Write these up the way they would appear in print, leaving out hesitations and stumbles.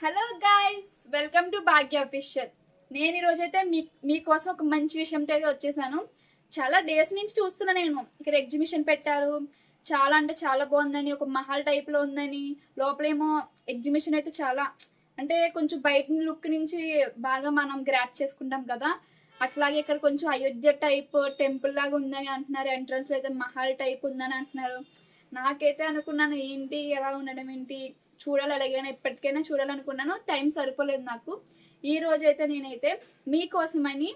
Hello guys, welcome to Bhagya official. నేను ఈరోజైతే మీకోసం ఒక మంచి విషయంతో అయితే వచ్చేసాను. చాలా డేస్ నుంచి చూస్తున్నా. నేను ఇక్కడ ఎగ్జిబిషన్ పెట్టారు, చాలా అంటే చాలా బాగుందని, ఒక మహల్ టైప్లో ఉందని. లోపలేమో ఎగ్జిబిషన్ అయితే చాలా అంటే కొంచెం బయట లుక్ నుంచి బాగా మనం గ్రాప్ చేసుకుంటాం కదా, అట్లాగే ఇక్కడ కొంచెం అయోధ్య టైప్ టెంపుల్ లాగా ఉందని అంటున్నారు. ఎంట్రన్స్ లో అయితే మహల్ టైప్ ఉందని అంటున్నారు. నాకైతే అనుకున్నాను ఏంటి ఎలా ఉండడం ఏంటి, చూడాలి, అలాగైనా ఎప్పటికైనా చూడాలనుకున్నాను. టైం సరిపోలేదు నాకు. ఈ రోజు అయితే నేనైతే మీకోసమని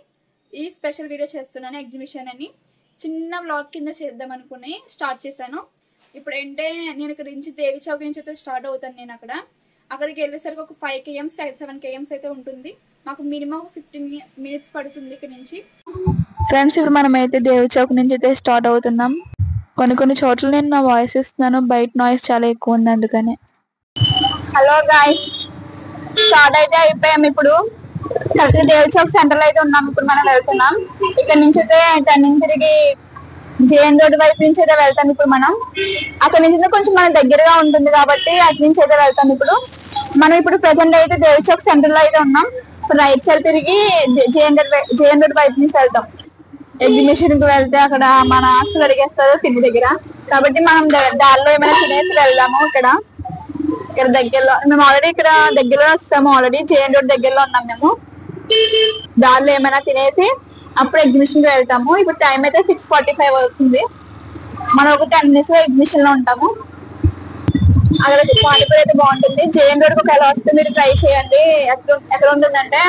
ఈ స్పెషల్ వీడియో చేస్తున్నాను. ఎగ్జిబిషన్ అని చిన్న వ్లాగ్ కింద చేద్దాం అనుకుని స్టార్ట్ చేశాను. ఇప్పుడు అంటే నేను ఇక్కడ నుంచి దేవి చౌక్ నుంచి అయితే స్టార్ట్ అవుతాను. నేను అక్కడికి వెళ్ళేసరికి ఒక 5 km 7 km అయితే ఉంటుంది. మాకు మినిమం 15 minutes పడుతుంది ఇక్కడ నుంచి. ఫ్రెండ్స్, ఇప్పుడు మనం అయితే దేవి చౌక్ నుంచి అయితే స్టార్ట్ అవుతున్నాం. కొన్ని చోట్ల నేను నా వాయిస్ ఇస్తున్నాను, బయట నాయిస్ చాలా ఎక్కువ ఉంది అందుకనే. హలో గాయ్స్, స్టార్ట్ అయితే అయిపోయాం. ఇప్పుడు కరెక్ట్ దేవి చౌక్ సెంటర్ అయితే ఉన్నాం. ఇప్పుడు మనం వెళ్తున్నాం. ఇక్కడ నుంచి అయితే టర్నింగ్ తిరిగి జేఎన్ రోడ్ వైపు నుంచి అయితే వెళ్తాం. ఇప్పుడు మనం అక్కడ నుంచి కొంచెం మన దగ్గరగా ఉంటుంది కాబట్టి అటు నుంచి అయితే వెళ్తాం. మనం ఇప్పుడు ప్రెసెంట్ అయితే దేవి చౌక్ సెంటర్ లో అయితే ఉన్నాం. ఇప్పుడు రైట్ సైడ్ తిరిగి జేఎన్ రోడ్ వైపు నుంచి వెళ్తాం. ఎగ్జిబిషన్ కి వెళ్తే అక్కడ మన ఆస్తులు అడిగేస్తారు తిండి దగ్గర, కాబట్టి మనం దారిలో ఏమైనా తినేసి వెళ్దాము. ఇక్కడ దగ్గరలో మేము ఆల్రెడీ ఇక్కడ దగ్గరలో వస్తాము. ఆల్రెడీ జేఎన్ రోడ్ దగ్గరలో ఉన్నాం. మేము దారిలో ఏమైనా తినేసి అప్పుడు ఎగ్జిబిషన్ కి వెళ్తాము. ఇప్పుడు టైం అయితే 6:45 అవుతుంది. మనం ఒక 10 minutes లో ఎగ్జిబిషన్ లో ఉంటాము. అక్కడ పానీపూరి అయితే బాగుంటుంది. జేఎన్ రోడ్ ఒకవేళ వస్తే మీరు ట్రై చేయండి. ఎక్కడ ఉంటుందంటే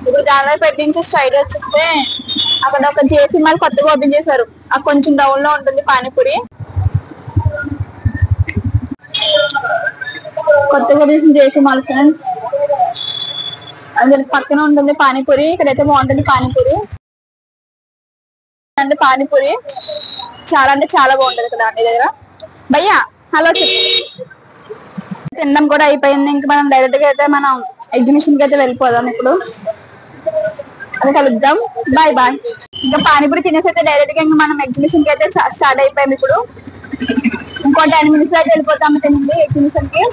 ఇప్పుడు దానిలో పెట్టి నుంచి స్ట్రైట్ వచ్చేస్తే అక్కడ ఒక జేసీ మాల్ కొత్తగా ఓపెన్ చేశారు. అది కొంచెం డౌన్ లో ఉంటుంది పానీపూరి. కొత్తగా ఓపెన్ చేసిన జేసీ మాల్ ఫ్రెండ్స్, అది పక్కన ఉంటుంది పానీపూరి. ఇక్కడైతే బాగుంటుంది పానీపూరి. అంటే పానీపూరి చాలా అంటే చాలా బాగుంటది ఇక్కడ అన్ని దగ్గర. భయ్యా హలో, తినడం కూడా అయిపోయింది. ఇంకా మనం డైరెక్ట్ గా అయితే మనం ఎగ్జిబిషన్ కి అయితే వెళ్ళిపోదాం. ఇప్పుడు అది కలుద్దాం. Bye bye. ఇంకా పానీపూరి తినేసి అయితే డైరెక్ట్ గా ఇంకా మనం ఎగ్జిబిషన్ కి అయితే స్టార్ట్ అయిపోయాం. ఇప్పుడు ఇంకో 10 minutes అయితే వెళ్ళిపోతాం తినండి ఎగ్జిబిషన్ కి.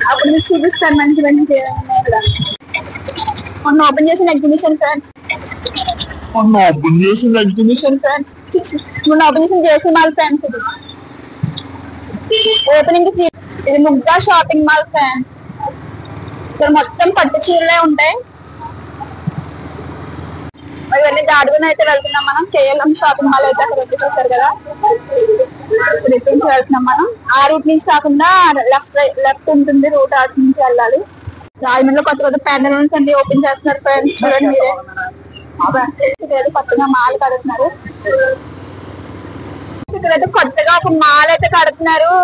అప్పుడు మీకు చూపిస్తాను మంచి మంచి మొన్న ఓపెన్ చేసిన ఎగ్జిబిషన్ ఫ్రెండ్స్. మొన్న ఓపెన్ చేసిన జేసీ మాల్ ఫ్రెండ్స్. ఇది ఓపెనింగ్ ఇది ముగ్ధా షాపింగ్ మాల్ ఫ్రెండ్స్. ఇక్కడ మొత్తం పట్టు చీరలే ఉంటాయి. ఇవన్నీ దాటుకుని అయితే వెళ్తున్నాం మనం. కేఎల్ఎం షాపింగ్ మాల్ అయితే అక్కడ వచ్చి చూసారు కదా, ఇటు నుంచి వెళ్తున్నాం మనం. ఆ రూట్ నుంచి కాకుండా లెఫ్ట్ ఉంటుంది రూట్, అటు నుంచి వెళ్ళాలి. రాజమండ్రిలో కొత్త ప్యాంటలూన్స్ అన్ని ఓపెన్ చేస్తున్నారు ఫ్రెండ్స్. చూడండి మీరే, కొత్తగా మాల్ కడుతున్నారు. ఇక్కడైతే కొత్తగా ఒక మాల్ అయితే కడుతున్నారు.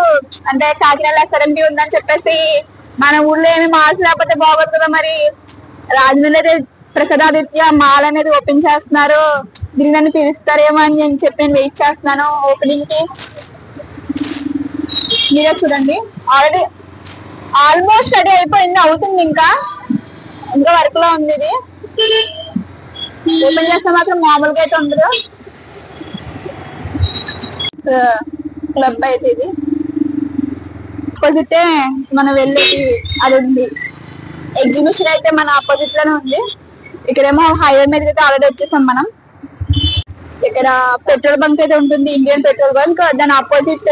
అంటే కాకినాడ SRMB ఉందని చెప్పేసి మన ఊర్లో ఏమి మాల్స్ లేకపోతే బాగోదు కదా. మరి రాజమండ్రి అయితే ప్రసాదాదిత్య మాల్ అనేది ఓపెన్ చేస్తున్నారు. దీన్ని నన్ను పిలుస్తారేమో అని నేను చెప్పి నేను వెయిట్ చేస్తున్నాను ఓపెనింగ్ కి. మీరే చూడండి, ఆల్మోస్ట్ రెడీ అయిపోయింది. అవుతుంది ఇంకా వర్క్ లో ఉంది. ఇది ఓపెన్ చేస్తే మాత్రం మామూలుగా అయితే ఉండదు. క్లబ్ అయితే ఇది ఆపోజిట్ మనం వెళ్ళేది అది ఉంది. ఎగ్జిబిషన్ అయితే మన ఆపోజిట్ లోనే ఉంది. ఇక్కడేమో హైవే మీద అయితే ఆల్రెడీ వచ్చేసాం మనం. ఇక్కడ పెట్రోల్ బంక్ అయితే ఉంటుంది, ఇండియన్ పెట్రోల్ బంక్. దాని ఆపోజిట్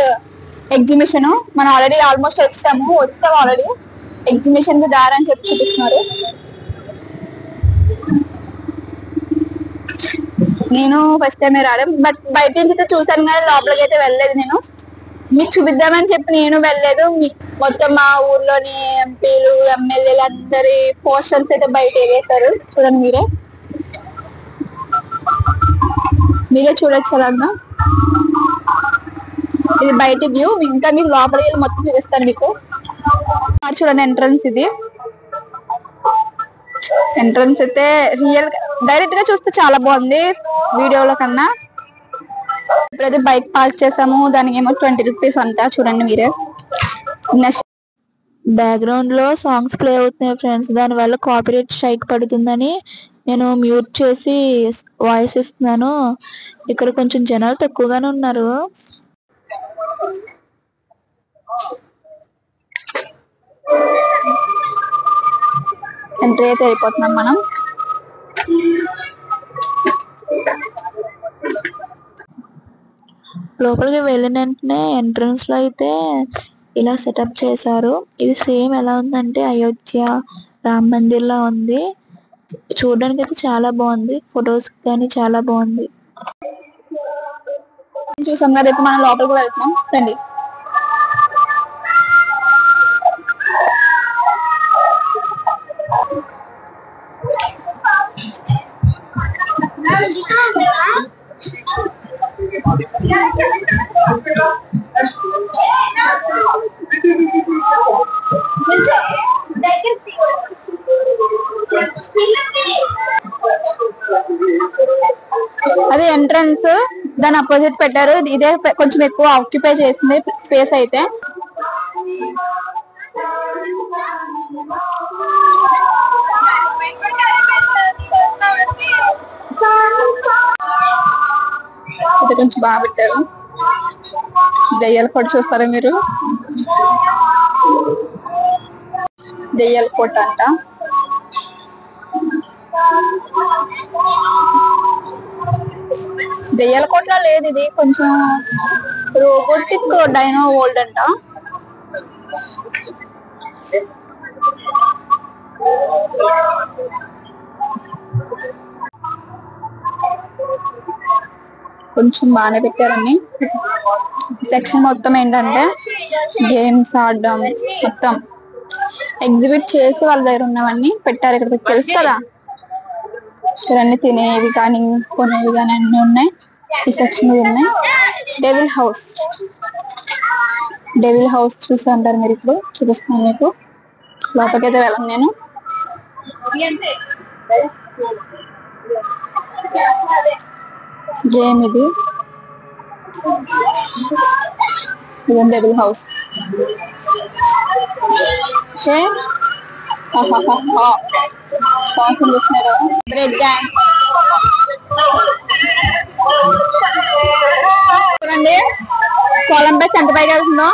ఎగ్జిబిషన్. మనం ఆల్రెడీ ఆల్మోస్ట్ వచ్చాం ఆల్రెడీ. ఎగ్జిబిషన్ కి దారి అని చెప్పి చూపిస్తున్నారు. నేను ఫస్ట్ టైం రావడం, బట్ బయట నుంచి అయితే చూసాను కానీ లోపలికి అయితే వెళ్ళలేదు. నేను మీకు చూపిద్దామని చెప్పి నేను వెళ్ళలేదు. మొత్తం మా ఊర్లోని ఎంపీలు ఎమ్మెల్యేలు అందరి పోస్టర్స్ అయితే బయట వేసారు. చూడండి మీరే చూడొచ్చు అలా. ఇది బయట వ్యూ. ఇంకా మీకు లోపలికి వెళ్ళి మొత్తం చూపిస్తాను మీకు. చూడండి ఎంట్రన్స్ ఇది. ఎంట్రన్స్ అయితే రియల్ డైరెక్ట్ గా చూస్తే చాలా బాగుంది వీడియోలో కన్నా. ఇప్పుడైతే బైక్ పార్క్ చేసాము. దానికి ఏమో 20 rupees అంట. చూడండి మీరే. నెక్స్ట్ బ్యాక్గ్రౌండ్ లో సాంగ్స్ ప్లే అవుతున్నాయి ఫ్రెండ్స్. దాని వల్ల కాపీరైట్ స్ట్రైక్ పడుతుందని నేను మ్యూట్ చేసి వాయిస్ ఇస్తున్నాను. ఇక్కడ కొంచెం జనాలు తక్కువగానే ఉన్నారు. ఎంట్రీ అయితే అయిపోతున్నాం మనం. లోపలికి వెళ్ళిన వెంటనే ఎంట్రన్స్ లో అయితే ఇలా సెటప్ చేశారు. ఇది సేమ్ ఎలా ఉందంటే అయోధ్య రామ్ మందిర్ లా ఉంది. చూడడానికి అయితే చాలా బాగుంది. ఫొటోస్ కానీ చాలా బాగుంది. చూసాం కదా, ఇప్పుడు మనం లోపలికి వెళ్తున్నాం రండి. అదే ఎంట్రన్స్, దాని అపోజిట్ పెట్టారు. ఇదే కొంచెం ఎక్కువ ఆక్యుపై చేసింది స్పేస్ అయితే. ఇది కొంచెం బాగా పెట్టారు. దెయ్యాల కోట చూస్తారా మీరు? దెయ్యాల కోట అంట. దెయ్యాల కోటలా లేదు, ఇది కొంచెం రోబోటిక్ డైనో వరల్డ్ అంట. కొంచెం బాగానే పెట్టారని. సెక్షన్ మొత్తం ఏంటంటే గేమ్స్ ఆడడం, మొత్తం ఎగ్జిబిట్ చేసి వాళ్ళ దగ్గర ఉన్నవన్నీ పెట్టారు. ఇక్కడ తెలుసు కదా, ఇక్కడ అన్ని తినేవి కానీ కొనేవి కానీ అన్ని ఉన్నాయి. ఈ సెక్షన్ ఉన్నాయి. డెవిల్ హౌస్, డెవిల్ హౌస్ చూసి అంటారు మీరు. ఇప్పుడు చూపిస్తున్నాను మీకు. లోపలికైతే వెళ్ళను నేను. గేమ్ ఇది, ఇదేం devil house. Okay, break dance చూడండి. కొలంబస్ ఎంత పైకి వెళ్తుందో.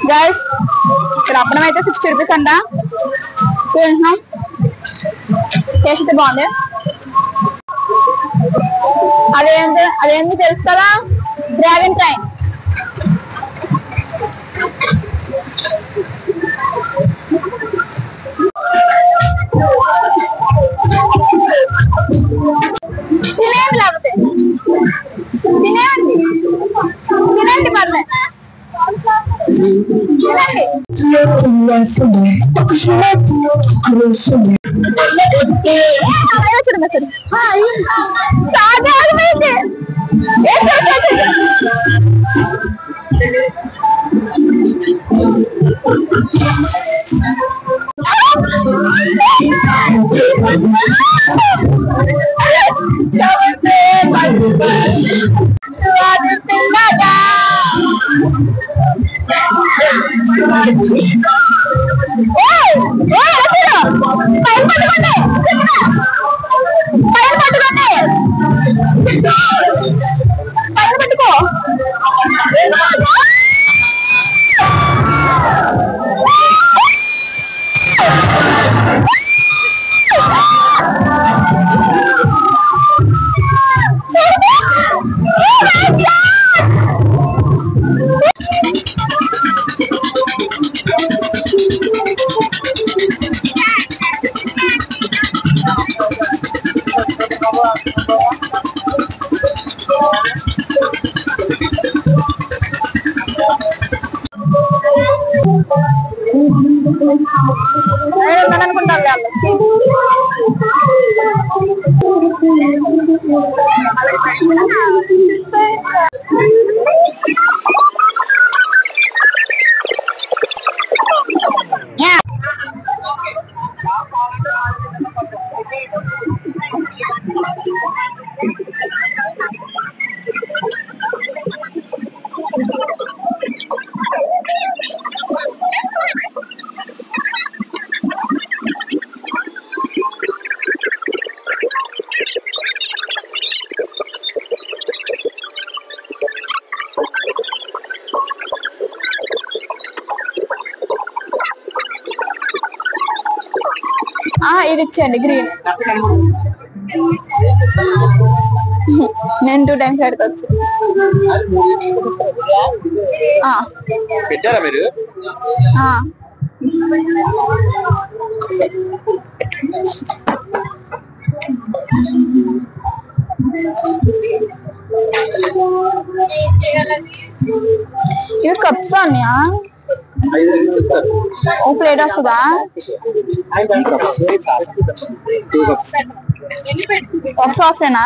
గైస్, ఇక్కడ అప్పడం అయితే 60 రూపీస్ అంట. టేస్ట్ అయితే బాగుంది. అదేంటి తెలుసు కదా, డ్రాగన్ ట్రైన్. తినేది లేకపోతే తినండి పర్లేదు. ఇది ఇచ్చేయండి గ్రీన్. నేను 2 times అడగచ్చు. పెట్టారా మీరు? ఇవి కప్స్ ఉన్నాయా? ఓ ప్లేట్ వస్తుందా? ఒక సాసేనా?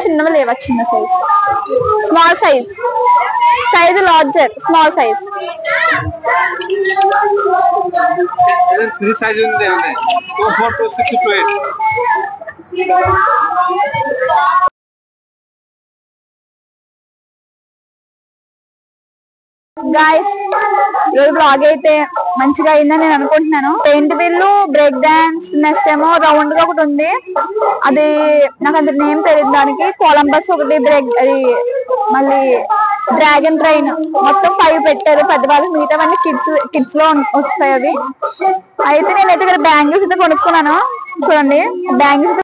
చిన్నవి లేవా? చిన్న size, small size, size larger, small size. Guys ఈరోజు బ్లాగ్ అయితే మంచిగా అయిందని నేను అనుకుంటున్నాను. పెయింట్ వీళ్ళు, బ్రేక్ డాన్స్, నెక్స్ట్ ఏమో రౌండ్ గా ఒకటి ఉంది, అది నాకు అంత నేమ్ తెలియదు. దానికి కొలంబస్ ఒకటి, బ్రేక్ అది, మళ్ళీ డ్రాగన్ ట్రైన్, మొత్తం 5 పెట్టారు పెద్దవాళ్ళకి. మిగతావన్నీ కిడ్స్ లో వస్తాయి అవి. అయితే నేనైతే ఇక్కడ బ్యాంగిల్స్ అయితే కొనుక్కున్నాను. చూడండి బ్యాంగిల్స్